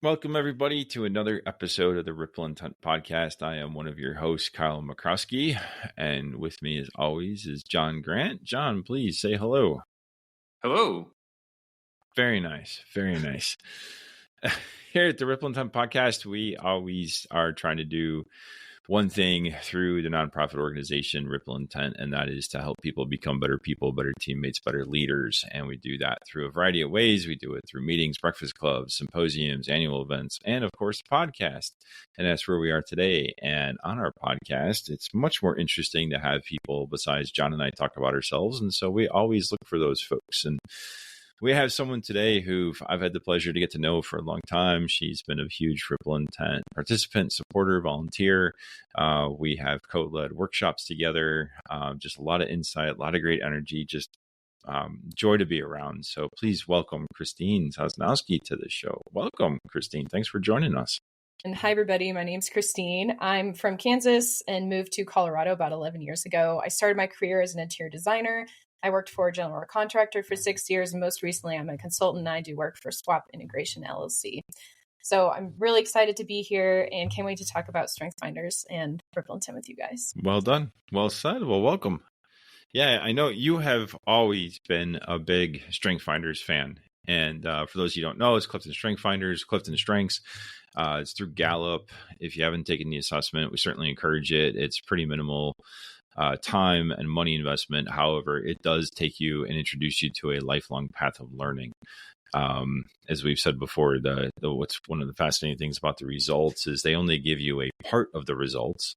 Welcome, everybody, to another episode of the Ripple Intent Podcast. I am one of your hosts, Kyle McCroskey, and with me, as always, is John Grant. John, please say hello. Hello. Very nice. Very nice. Here at the Ripple Intent Podcast, we always are trying to do one thing through the nonprofit organization Ripple Intent, and that is to help people become better people, better teammates, better leaders. And we do that through a variety of ways. We do it through meetings, breakfast clubs, symposiums, annual events, and of course, the podcast. And that's where we are today. And on our podcast, it's much more interesting to have people besides John and I talk about ourselves. And so we always look for those folks. And we have someone today who I've had the pleasure to get to know for a long time. She's been a huge Ripple Intent participant, supporter, volunteer. We have co-led workshops together. Just a lot of insight, a lot of great energy, just joy to be around. So please welcome Christine Sosnowski to the show. Welcome, Christine. Thanks for joining us. And hi, everybody. My name's Christine. I'm from Kansas and moved to Colorado about 11 years ago. I started my career as an interior designer. I worked for a general contractor for 6 years, and most recently, I'm a consultant and I do work for Swap Integration LLC. So I'm really excited to be here and can't wait to talk about Strength Finders and Ripple Intent with you guys. Well done. Well said. Well, welcome. Yeah, I know you have always been a big Strength Finders fan. And for those you don't know, it's Clifton Strength Finders, CliftonStrengths. It's through Gallup. If you haven't taken the assessment, we certainly encourage it. It's pretty minimal time and money investment. However, it does take you and introduce you to a lifelong path of learning. As we've said before, what's one of the fascinating things about the results is they only give you a part of the results.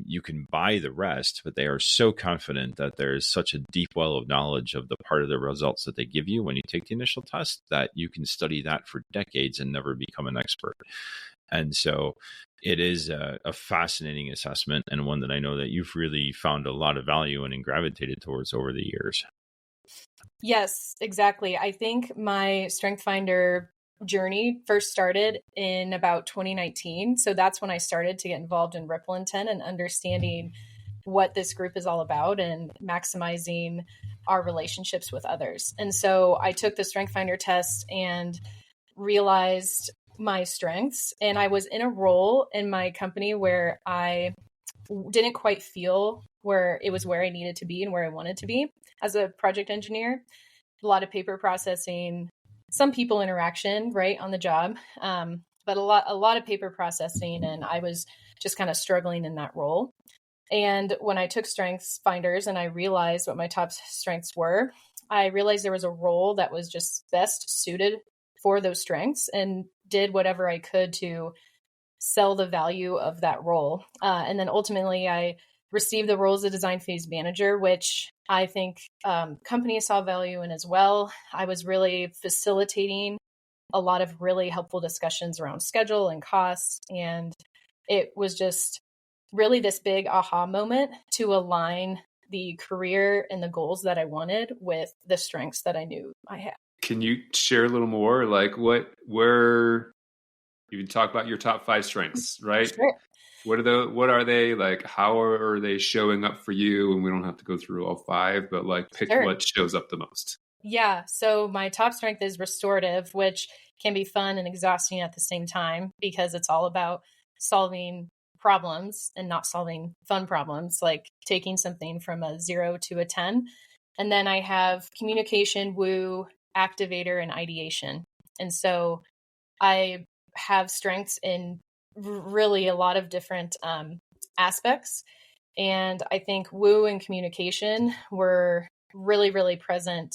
You can buy the rest, but they are so confident that there is such a deep well of knowledge of the part of the results that they give you when you take the initial test that you can study that for decades and never become an expert. And so it is a fascinating assessment, and one that I know that you've really found a lot of value in and gravitated towards over the years. Yes, exactly. I think my Strength Finder journey first started in about 2019. So that's when I started to get involved in Ripple Intent and understanding what this group is all about and maximizing our relationships with others. And so I took the Strength Finder test and realized my strengths. And I was in a role in my company where I didn't quite feel where I needed to be and where I wanted to be as a project engineer. A lot of paper processing, some people interaction, right, on the job, but a lot of paper processing. And I was just kind of struggling in that role. And when I took Strengths Finders and I realized what my top strengths were, I realized there was a role that was just best suited for those strengths and did whatever I could to sell the value of that role. And then ultimately I received the role as a design phase manager, which I think companies saw value in as well. I was really facilitating a lot of really helpful discussions around schedule and cost. And it was just really this big aha moment to align the career and the goals that I wanted with the strengths that I knew I had. Can you share a little more? Like where you can talk about your top 5 strengths, right? Sure. What are they like? How are they showing up for you? And we don't have to go through all 5, but like pick Sure. What shows up the most. Yeah. So my top strength is restorative, which can be fun and exhausting at the same time because it's all about solving problems and not solving fun problems, like taking something from a 0 to a 10. And then I have communication, woo, activator, and ideation. And so I have strengths in really a lot of different aspects. And I think woo and communication were really, really present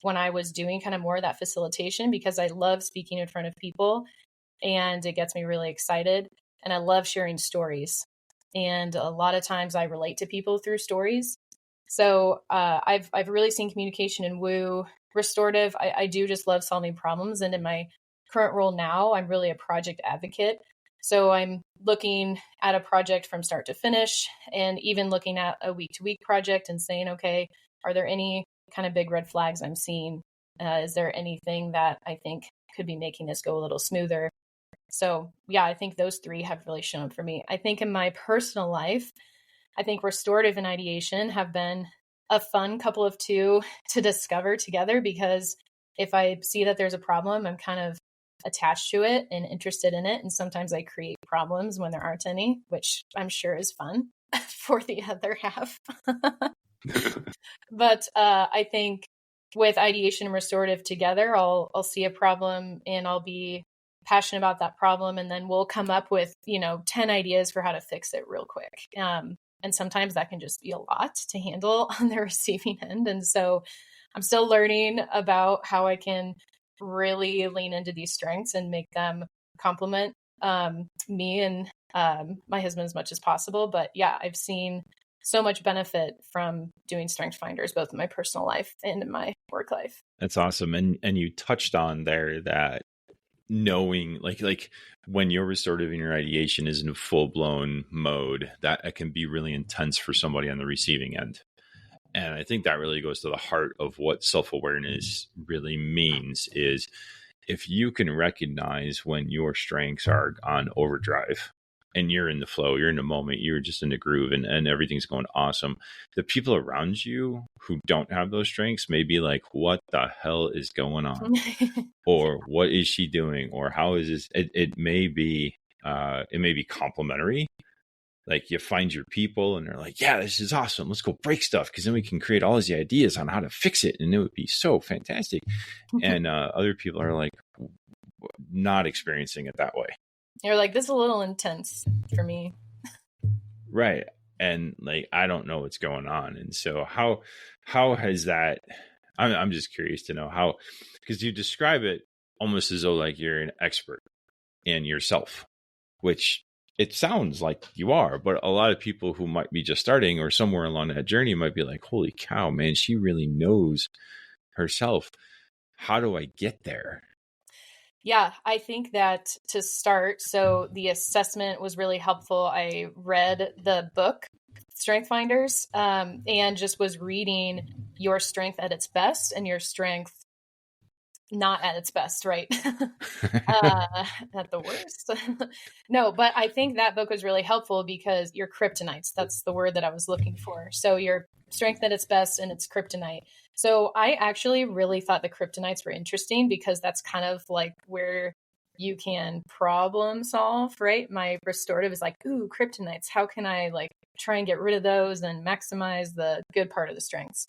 when I was doing kind of more of that facilitation because I love speaking in front of people and it gets me really excited. And I love sharing stories. And a lot of times I relate to people through stories. So I've really seen communication in woo. Restorative, I do just love solving problems. And in my current role now, I'm really a project advocate. So I'm looking at a project from start to finish and even looking at a week-to-week project and saying, okay, are there any kind of big red flags I'm seeing? Is there anything that I think could be making this go a little smoother? So yeah, I think those 3 have really shown for me. I think in my personal life, I think restorative and ideation have been a fun couple of 2 to discover together because if I see that there's a problem, I'm kind of attached to it and interested in it. And sometimes I create problems when there aren't any, which I'm sure is fun for the other half. But I think with ideation and restorative together, I'll see a problem and I'll be passionate about that problem. And then we'll come up with, 10 ideas for how to fix it real quick. And sometimes that can just be a lot to handle on the receiving end. And so I'm still learning about how I can really lean into these strengths and make them complement me and my husband as much as possible. But yeah, I've seen so much benefit from doing strength finders, both in my personal life and in my work life. That's awesome. And you touched on there that knowing like when your restorative and your ideation is in full blown mode, that it can be really intense for somebody on the receiving end. And I think that really goes to the heart of what self-awareness really means is if you can recognize when your strengths are on overdrive and you're in the flow, you're in the moment, you're just in the groove and everything's going awesome. The people around you who don't have those strengths may be like, what the hell is going on? Or what is she doing? Or how is this? It may be complimentary. Like you find your people and they're like, yeah, this is awesome. Let's go break stuff. Cause then we can create all these ideas on how to fix it. And it would be so fantastic. And other people are like not experiencing it that way. You're like, this is a little intense for me. Right. And like, I don't know what's going on. And so how has that, I'm just curious to know how, because you describe it almost as though like you're an expert in yourself, which it sounds like you are, but a lot of people who might be just starting or somewhere along that journey might be like, holy cow, man, she really knows herself. How do I get there? Yeah, I think that to start, so the assessment was really helpful. I read the book, Strength Finders, and just was reading your strength at its best and your strength not at its best, right? At the worst. No, but I think that book was really helpful because your kryptonites, that's the word that I was looking for. So your strength at its best and its kryptonite. So I actually really thought the kryptonites were interesting because that's kind of like where you can problem solve, right? My restorative is like, ooh, kryptonites. How can I like try and get rid of those and maximize the good part of the strengths?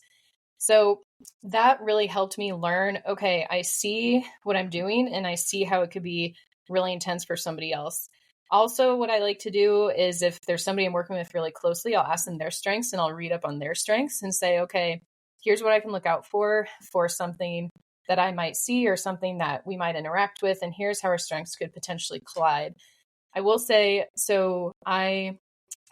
So that really helped me learn, okay, I see what I'm doing and I see how it could be really intense for somebody else. Also, what I like to do is if there's somebody I'm working with really closely, I'll ask them their strengths and I'll read up on their strengths and say, okay, here's what I can look out for something that I might see or something that we might interact with. And here's how our strengths could potentially collide. I will say, so I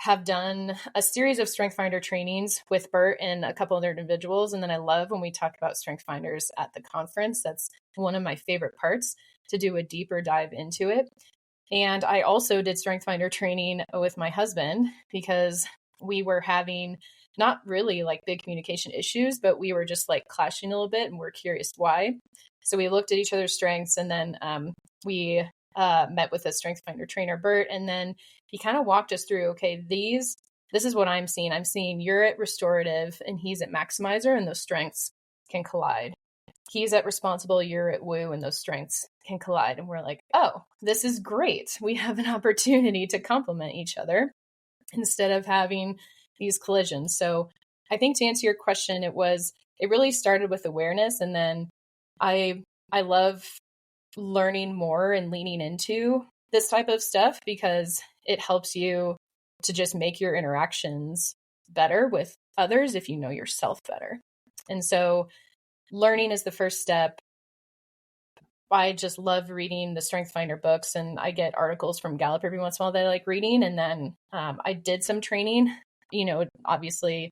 have done a series of Strength Finder trainings with Bert and a couple other individuals. And then I love when we talk about Strength Finders at the conference. That's one of my favorite parts, to do a deeper dive into it. And I also did Strength Finder training with my husband because we were having not really like big communication issues, but we were just like clashing a little bit and we're curious why. So we looked at each other's strengths and then we met with a Strength Finder trainer, Bert, and then he kind of walked us through, okay, this is what I'm seeing. I'm seeing you're at restorative and he's at maximizer and those strengths can collide. He's at responsible, you're at woo, and those strengths can collide. And we're like, oh, this is great. We have an opportunity to complement each other instead of having these collisions. So I think to answer your question, it really started with awareness. And then I love learning more and leaning into this type of stuff because it helps you to just make your interactions better with others if you know yourself better. And so learning is the first step. I just love reading the Strength Finder books and I get articles from Gallup every once in a while that I like reading. And then I did some training. Obviously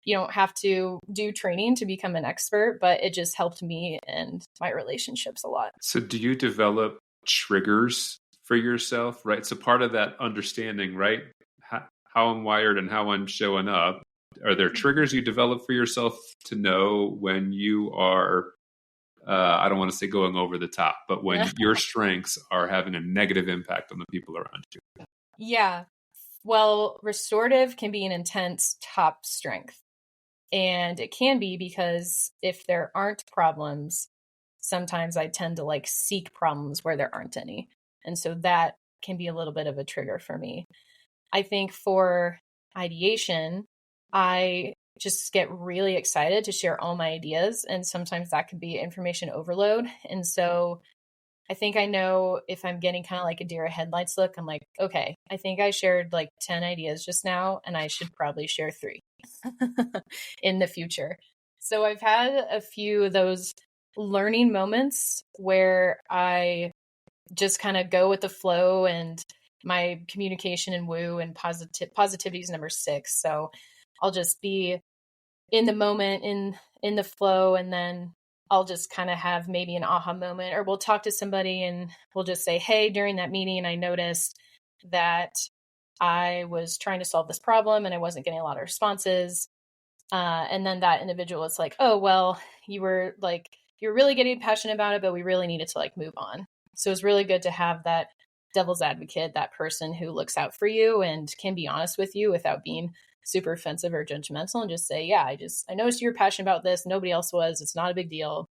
you don't have to do training to become an expert, but it just helped me and my relationships a lot. So do you develop triggers for yourself, right? So part of that understanding, right? How I'm wired and how I'm showing up. Are there triggers you develop for yourself to know when you are, I don't want to say going over the top, but when your strengths are having a negative impact on the people around you? Yeah. Well, restorative can be an intense top strength. And it can be because if there aren't problems, sometimes I tend to like seek problems where there aren't any. And so that can be a little bit of a trigger for me. I think for ideation, I just get really excited to share all my ideas. And sometimes that can be information overload. And so I think I know if I'm getting kind of like a deer headlights look, I'm like, okay, I think I shared like 10 ideas just now, and I should probably share 3 in the future. So I've had a few of those learning moments where I just kind of go with the flow, and my communication and woo and positivity is number 6. So I'll just be in the moment, in the flow, and then I'll just kind of have maybe an aha moment, or we'll talk to somebody and we'll just say, hey, during that meeting, I noticed that I was trying to solve this problem and I wasn't getting a lot of responses. And then that individual is like, oh, well, you're really getting passionate about it, but we really needed to like move on. So it's really good to have that devil's advocate, that person who looks out for you and can be honest with you without being super offensive or judgmental, and just say, yeah, I noticed you're passionate about this. Nobody else was. It's not a big deal,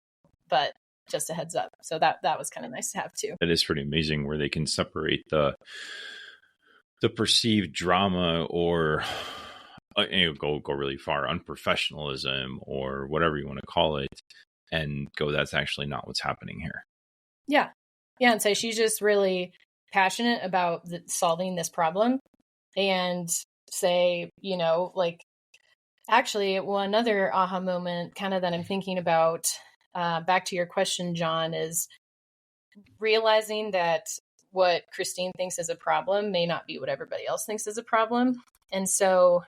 but just a heads up. So that was kind of nice to have too. That is pretty amazing where they can separate the perceived drama or go really far, unprofessionalism or whatever you want to call it, and go, that's actually not what's happening here. Yeah. And say she's just really passionate about solving this problem, and say, like, actually, one other aha moment kind of that I'm thinking about, back to your question, John, is realizing that what Christine thinks is a problem may not be what everybody else thinks is a problem. And so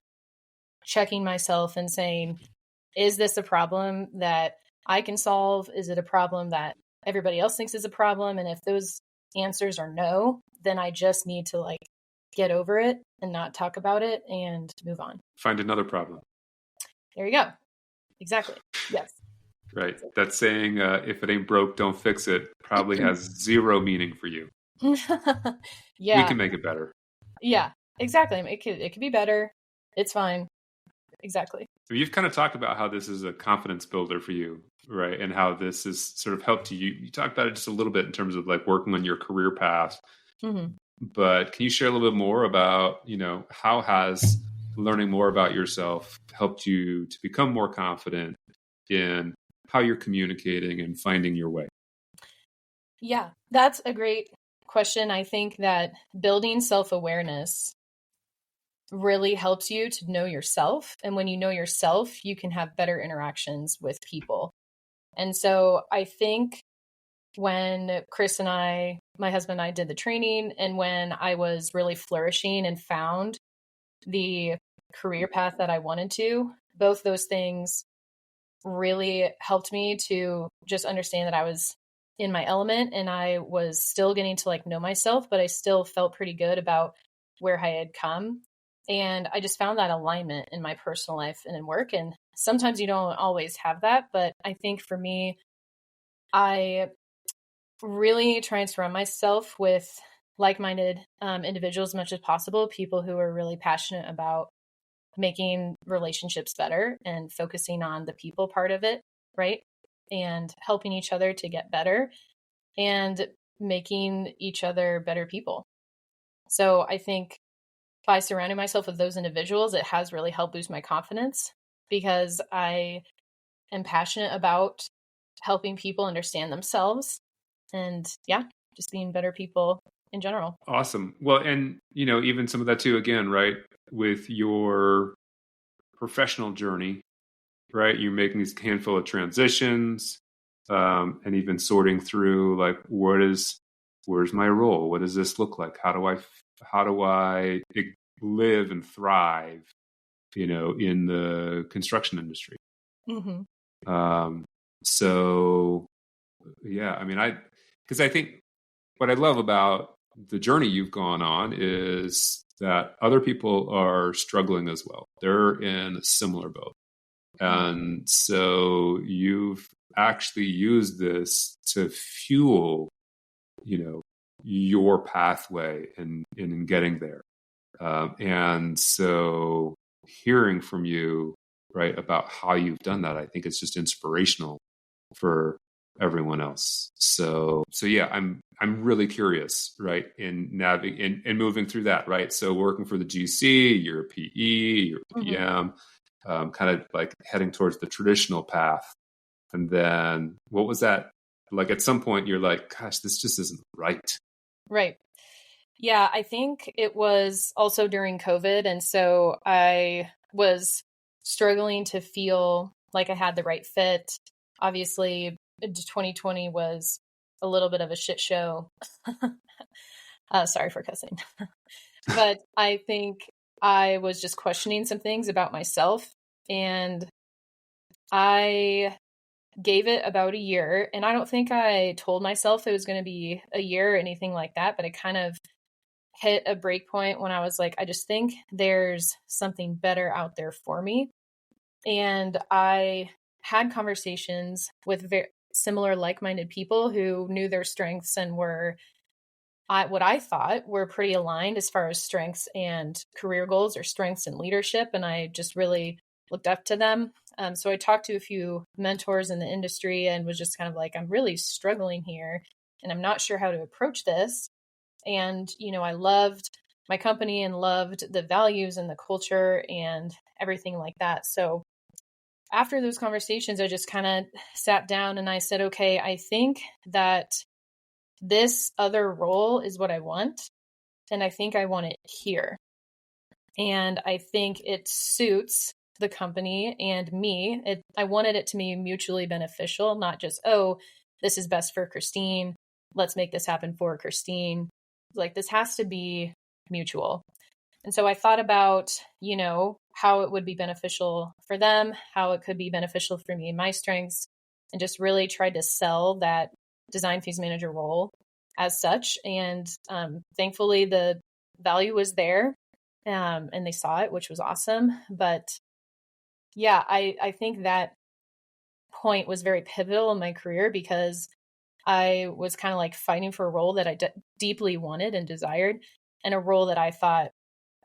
checking myself and saying, is this a problem that I can solve? Is it a problem that everybody else thinks is a problem? And if those answers are no, then I just need to like get over it and not talk about it and move on. Find another problem. There you go. Exactly. Yes. Right. That saying, if it ain't broke, don't fix it, probably has 0 meaning for you. Yeah. We can make it better. Yeah, exactly. It could be better. It's fine. Exactly. You've kind of talked about how this is a confidence builder for you, right? And how this has sort of helped you. You talked about it just a little bit in terms of like working on your career path. Mm-hmm. But can you share a little bit more about, how has learning more about yourself helped you to become more confident in how you're communicating and finding your way? Yeah, that's a great question. I think that building self-awareness really helps you to know yourself. And when you know yourself, you can have better interactions with people. And so I think when Chris and my husband and I did the training, and when I was really flourishing and found the career path that I wanted to, both those things really helped me to just understand that I was in my element and I was still getting to like know myself, but I still felt pretty good about where I had come. And I just found that alignment in my personal life and in work. And sometimes you don't always have that, but I think for me, I really try and surround myself with like-minded individuals as much as possible, people who are really passionate about making relationships better and focusing on the people part of it, right? And helping each other to get better and making each other better people. So I think by surrounding myself with those individuals, it has really helped boost my confidence, because I am passionate about helping people understand themselves and just being better people in general. Awesome. Well, and, even some of that too, again, right, with your professional journey, right, you're making these handful of transitions, and even sorting through like, where's my role? What does this look like? How do I live and thrive, in the construction industry? Mm-hmm. So yeah, I mean, because I think what I love about the journey you've gone on is that other people are struggling as well. They're in a similar boat. And so you've actually used this to fuel, your pathway in getting there. And so hearing from you, right, about how you've done that, I think it's just inspirational for everyone else. So yeah, I'm really curious, right? In moving through that, right? So working for the GC, you're a PE, you're a PM, kind of like heading towards the traditional path. And then what was that? Like at some point you're like, gosh, this just isn't right. Right. Yeah, I think it was also during COVID. And so I was struggling to feel like I had the right fit. Obviously, 2020 was a little bit of a shit show. Sorry for cussing. But I think I was just questioning some things about myself. And I gave it about a year. And I don't think I told myself it was going to be a year or anything like that. But I kind of hit a break point when I was like, I just think there's something better out there for me. And I had conversations with very similar like-minded people who knew their strengths and were what I thought were pretty aligned as far as strengths and career goals, or strengths and leadership. And I just really looked up to them. So I talked to a few mentors in the industry and was just kind of like, I'm really struggling here and I'm not sure how to approach this. And, I loved my company and loved the values and the culture and everything like that. So after those conversations, I just kind of sat down and I said, okay, I think that this other role is what I want. And I think I want it here. And I think it suits the company and me. I wanted it to be mutually beneficial, not just, oh, this is best for Christine. Let's make this happen for Christine. Like, this has to be mutual. And so I thought about, how it would be beneficial for them, how it could be beneficial for me and my strengths, and just really tried to sell that design phase manager role as such. And thankfully, the value was there and they saw it, which was awesome. But yeah, I think that point was very pivotal in my career because I was kind of like fighting for a role that I deeply wanted and desired, and a role that I thought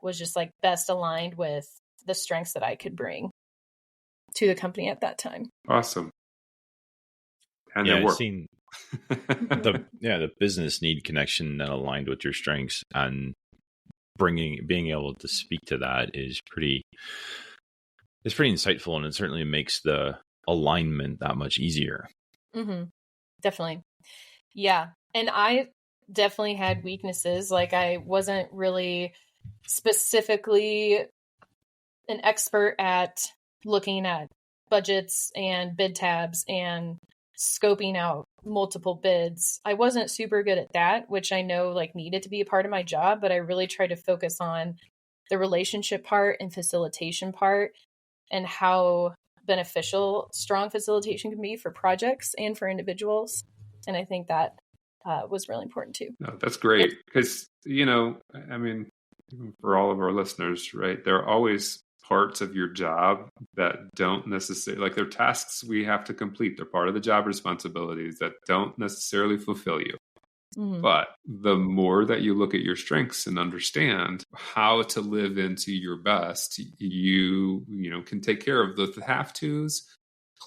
was just like best aligned with the strengths that I could bring to the company at that time. Awesome. And yeah, it worked. Seeing the business need connection that aligned with your strengths and being able to speak to that is pretty insightful, and it certainly makes the alignment that much easier. Mm-hmm. Definitely. Yeah. And I definitely had weaknesses. Like, I wasn't really specifically an expert at looking at budgets and bid tabs and scoping out multiple bids. I wasn't super good at that, which I know like needed to be a part of my job, but I really tried to focus on the relationship part and facilitation part and how beneficial strong facilitation can be for projects and for individuals. And I think that was really important too. No, that's great because, I mean, for all of our listeners, right, there are always parts of your job that don't necessarily, like, they're tasks we have to complete. They're part of the job responsibilities that don't necessarily fulfill you. Mm-hmm. But the more that you look at your strengths and understand how to live into your best, you can take care of the have-tos,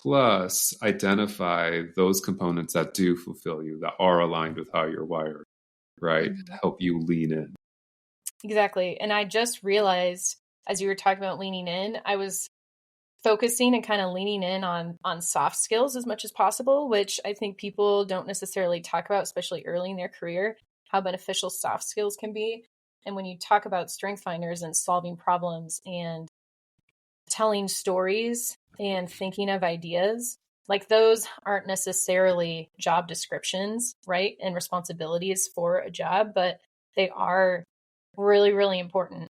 plus identify those components that do fulfill you, that are aligned with how you're wired, right? Mm-hmm. To help you lean in. Exactly. And I just realized, as you were talking about leaning in, I was focusing and kind of leaning in on soft skills as much as possible, which I think people don't necessarily talk about, especially early in their career, how beneficial soft skills can be. And when you talk about strength finders and solving problems and telling stories and thinking of ideas, like, those aren't necessarily job descriptions, right? And responsibilities for a job, but they are really, really important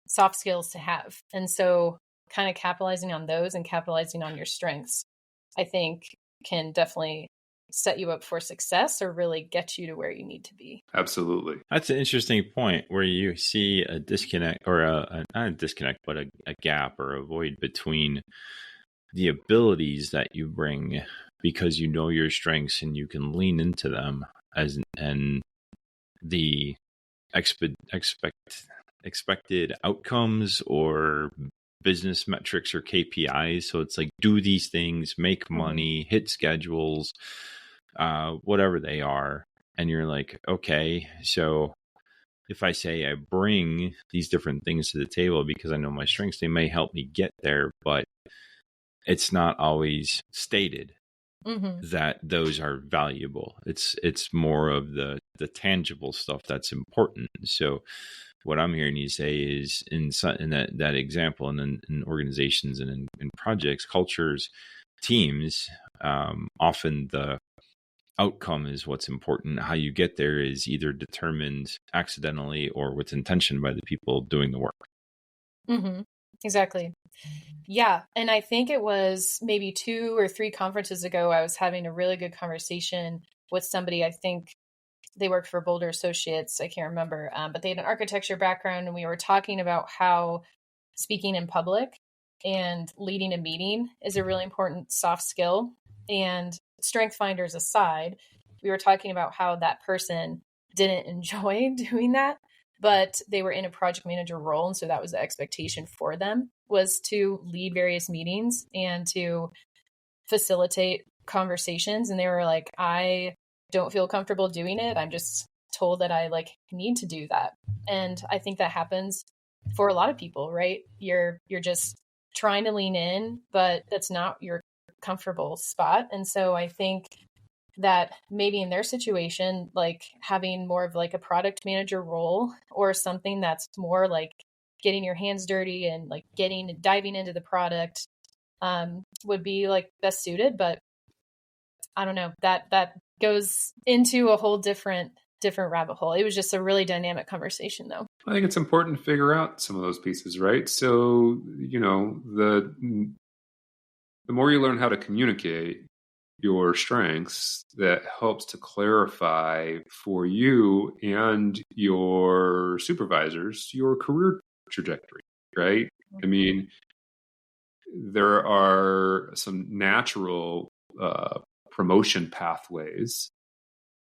soft skills to have. And so kind of capitalizing on those and capitalizing on your strengths, I think, can definitely set you up for success or really get you to where you need to be. Absolutely. That's an interesting point where you see a disconnect, or not a disconnect, but a gap or a void between the abilities that you bring because you know your strengths and you can lean into them, and the expected outcomes or business metrics or KPIs. So it's like, do these things, make money, hit schedules, whatever they are. And you're like, okay, so if I say I bring these different things to the table because I know my strengths, they may help me get there, but it's not always stated that those are valuable. It's more of the tangible stuff that's important. So what I'm hearing you say is in that example, and then in organizations and in projects, cultures, teams, often the outcome is what's important. How you get there is either determined accidentally or with intention by the people doing the work. Exactly. Yeah. And I think it was maybe 2 or 3 conferences ago, I was having a really good conversation with somebody. I think they worked for Boulder Associates. I can't remember, but they had an architecture background, and we were talking about how speaking in public and leading a meeting is a really important soft skill. And strength finders aside, we were talking about how that person didn't enjoy doing that, but they were in a project manager role. And so that was the expectation for them, was to lead various meetings and to facilitate conversations. And they were like, I don't feel comfortable doing it. I'm just told that I need to do that. And I think that happens for a lot of people, right? You're just trying to lean in, but that's not your comfortable spot. And so I think that maybe in their situation, like having more of like a product manager role or something that's more like getting your hands dirty and like diving into the product would be like best suited. But I don't know, that goes into a whole different rabbit hole. It was just a really dynamic conversation though. I think it's important to figure out some of those pieces, right? So, the more you learn how to communicate your strengths, that helps to clarify for you and your supervisors your career trajectory, right? I mean, there are some natural promotion pathways,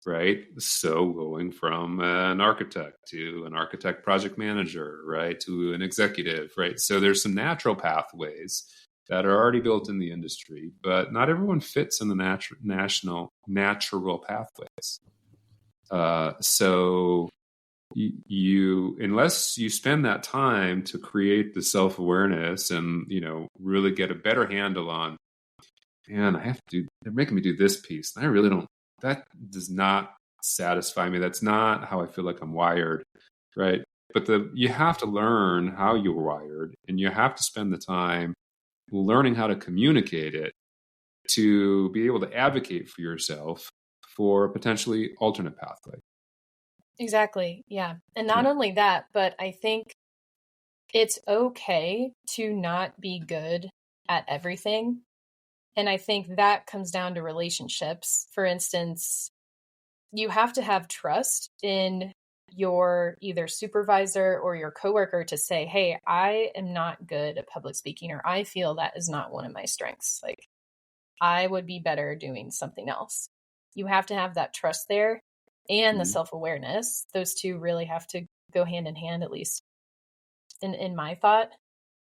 right? So going from an architect to an architect project manager, right, to an executive, right? So there's some natural pathways that are already built in the industry, but not everyone fits in the natural pathways. So you, unless you spend that time to create the self-awareness and, really get a better handle on, man, they're making me do this piece. And I really don't, that does not satisfy me. That's not how I feel like I'm wired, right? But you have to learn how you're wired, and you have to spend the time learning how to communicate it to be able to advocate for yourself for a potentially alternate pathway. Exactly. Yeah. And not only that, but I think it's okay to not be good at everything. And I think that comes down to relationships. For instance, you have to have trust in your either supervisor or your coworker to say, hey, I am not good at public speaking, or I feel that is not one of my strengths. Like, I would be better doing something else. You have to have that trust there and the self-awareness. Those two really have to go hand in hand, at least in my thought,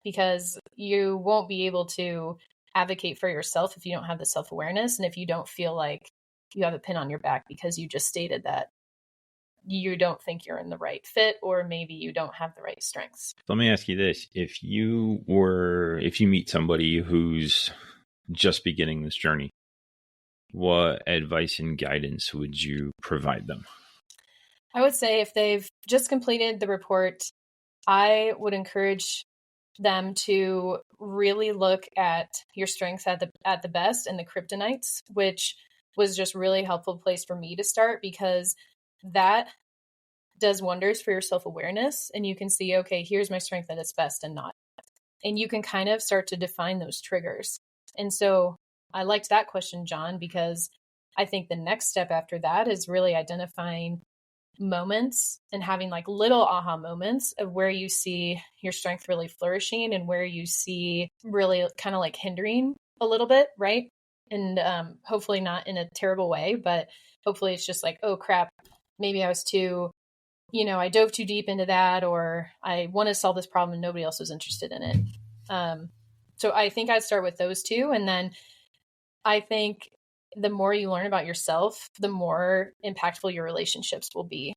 because you won't be able to advocate for yourself if you don't have the self-awareness and if you don't feel like you have a pin on your back because you just stated that you don't think you're in the right fit, or maybe you don't have the right strengths. Let me ask you this. If you meet somebody who's just beginning this journey, what advice and guidance would you provide them? I would say if they've just completed the report, I would encourage them to really look at your strengths at the best and the kryptonites, which was just really helpful place for me to start, because that does wonders for your self-awareness. And you can see, okay, here's my strength at its best and not. And you can kind of start to define those triggers. And so I liked that question, John, because I think the next step after that is really identifying moments and having like little aha moments of where you see your strength really flourishing and where you see really kind of like hindering a little bit, right? And hopefully not in a terrible way, but hopefully it's just like, oh crap, maybe I was too, I dove too deep into that, or I want to solve this problem and nobody else was interested in it. So I think I'd start with those two. And then I think the more you learn about yourself, the more impactful your relationships will be.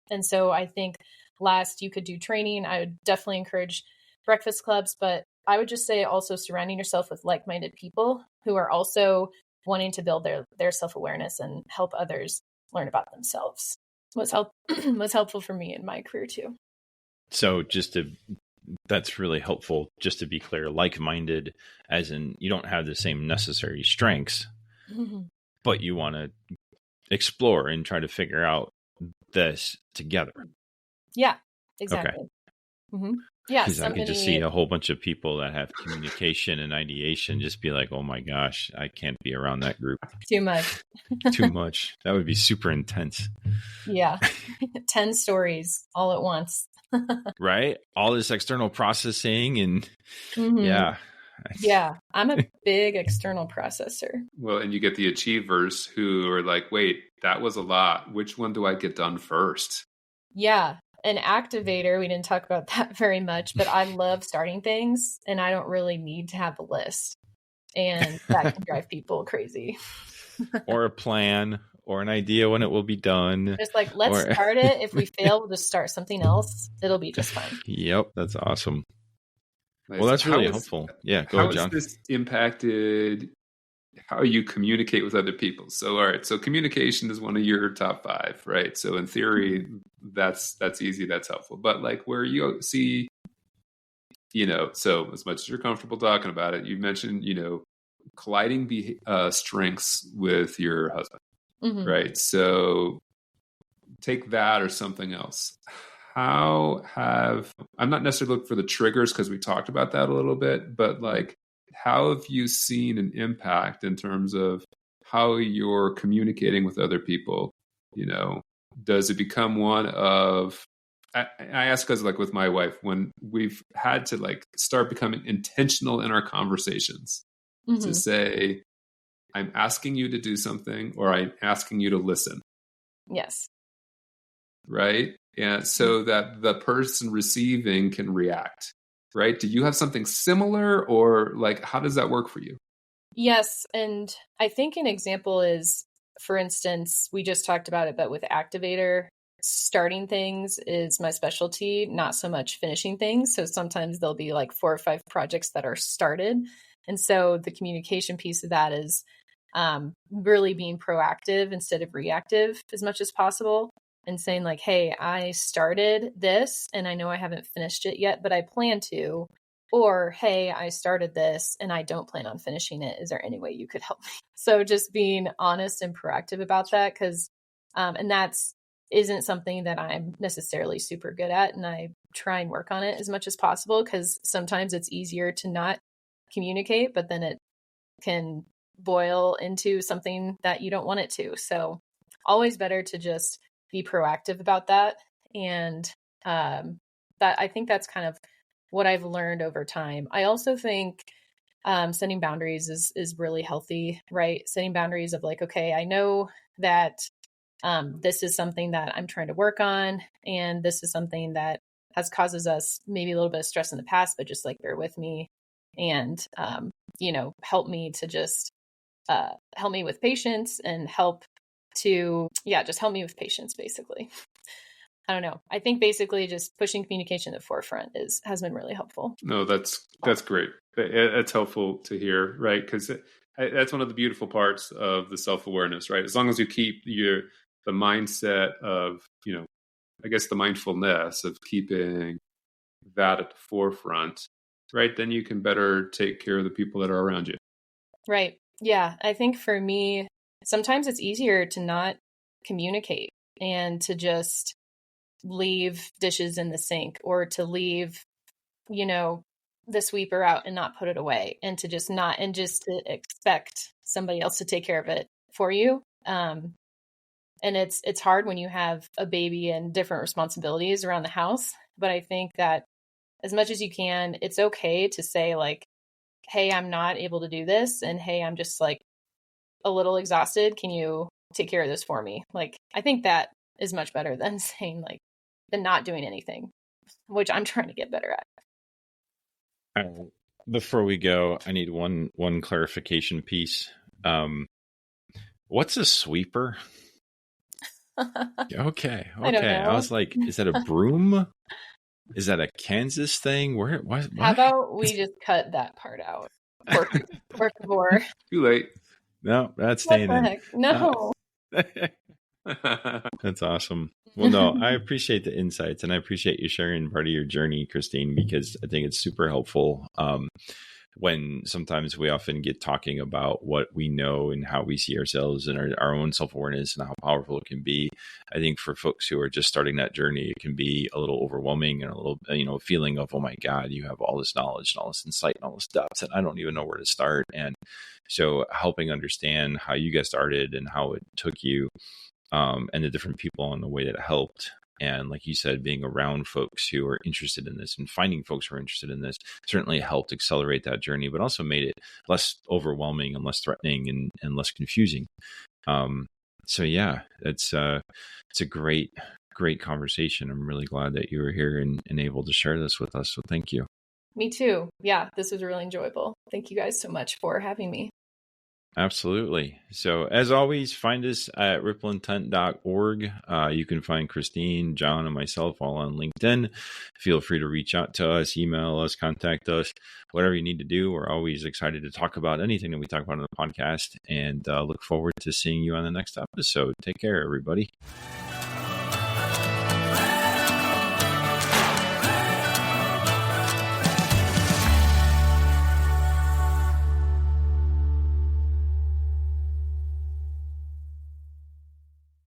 And so I think last, you could do training. I would definitely encourage breakfast clubs, but I would just say also surrounding yourself with like-minded people who are also wanting to build their self-awareness and help others learn about themselves was helpful for me in my career too. So that's really helpful. Just to be clear, like-minded, as in you don't have the same necessary strengths, but you want to explore and try to figure out this together. Yeah, exactly. Okay. Mm-hmm. Yeah, because I could just see a whole bunch of people that have communication and ideation just be like, oh my gosh, I can't be around that group. Too much. Too much. That would be super intense. Yeah. 10 stories all at once. Right? All this external processing and Yeah. I'm a big external processor. Well, and you get the achievers who are like, wait, that was a lot. Which one do I get done first? Yeah. An activator, we didn't talk about that very much, but I love starting things and I don't really need to have a list. And that can drive people crazy. Or a plan or an idea when it will be done. Just like, let's start it. If we fail, we'll just start something else. It'll be just fine. Yep. That's awesome. Nice. Well, that's really helpful. Yeah. Go ahead, John. How has this impacted how you communicate with other people? So, all right. So communication is one of your top 5, right? So in theory, that's easy. That's helpful. But like where you see, so as much as you're comfortable talking about it, you mentioned, colliding strengths with your husband, right? So take that or something else. I'm not necessarily looking for the triggers because we talked about that a little bit, but like, how have you seen an impact in terms of how you're communicating with other people? Does it become one of, I ask because like with my wife, when we've had to like start becoming intentional in our conversations to say, I'm asking you to do something or I'm asking you to listen. Yes. Right. And so that the person receiving can react. Right. Do you have something similar or like, how does that work for you? Yes. And I think an example is, for instance, we just talked about it, but with activator, starting things is my specialty, not so much finishing things. So sometimes there'll be like 4 or 5 projects that are started. And so the communication piece of that is really being proactive instead of reactive as much as possible. And saying like, hey, I started this and I know I haven't finished it yet, but I plan to. Or, hey, I started this and I don't plan on finishing it. Is there any way you could help me? So just being honest and proactive about that, because, and that's isn't something that I'm necessarily super good at. And I try and work on it as much as possible because sometimes it's easier to not communicate, but then it can boil into something that you don't want it to. So always better to just be proactive about that. And that I think that's kind of what I've learned over time. I also think setting boundaries is really healthy, right? Setting boundaries of like, okay, I know that this is something that I'm trying to work on, and this is something that causes us maybe a little bit of stress in the past, but just like bear with me and help me to just help me with patience and just help me with patience, basically. I don't know. I think basically just pushing communication to the forefront has been really helpful. No, that's great. It's helpful to hear, right? Because that's one of the beautiful parts of the self-awareness, right? As long as you keep the mindset of, I guess the mindfulness of keeping that at the forefront, right? Then you can better take care of the people that are around you. Right. Yeah. I think for me, sometimes it's easier to not communicate and to just leave dishes in the sink or to leave, the sweeper out and not put it away and to just to expect somebody else to take care of it for you. And it's hard when you have a baby and different responsibilities around the house. But I think that as much as you can, it's okay to say like, hey, I'm not able to do this. And hey, I'm just like a little exhausted. Can you take care of this for me? Like, I think that is much better than saying like, than not doing anything, which I'm trying to get better at. Before we go, I need one clarification piece. What's a sweeper? Okay. I don't know. I was like, is that a broom? Is that a Kansas thing? Where? What? How about we just cut that part out? Por favor. Too late. No, that's What staying the in. heck? No. That's awesome. Well, no, I appreciate the insights and I appreciate you sharing part of your journey, Christine, because I think it's super helpful. When sometimes we often get talking about what we know and how we see ourselves and our own self-awareness and how powerful it can be. I think for folks who are just starting that journey, it can be a little overwhelming and a little, feeling of, oh my God, you have all this knowledge and all this insight and all this depth, and I don't even know where to start. And so helping understand how you guys started and how it took you, and the different people on the way that it helped. And like you said, being around folks who are interested in this and finding folks who are interested in this certainly helped accelerate that journey, but also made it less overwhelming and less threatening and less confusing. So yeah, it's a great conversation. I'm really glad that you were here and able to share this with us. So thank you. Me too. Yeah, this was really enjoyable. Thank you guys so much for having me. Absolutely. So as always, find us at ripplintent.org. You can find Christine, John, and myself all on LinkedIn. Feel free to reach out to us, email us, contact us, whatever you need to do. We're always excited to talk about anything that we talk about on the podcast, and look forward to seeing you on the next episode. Take care, everybody.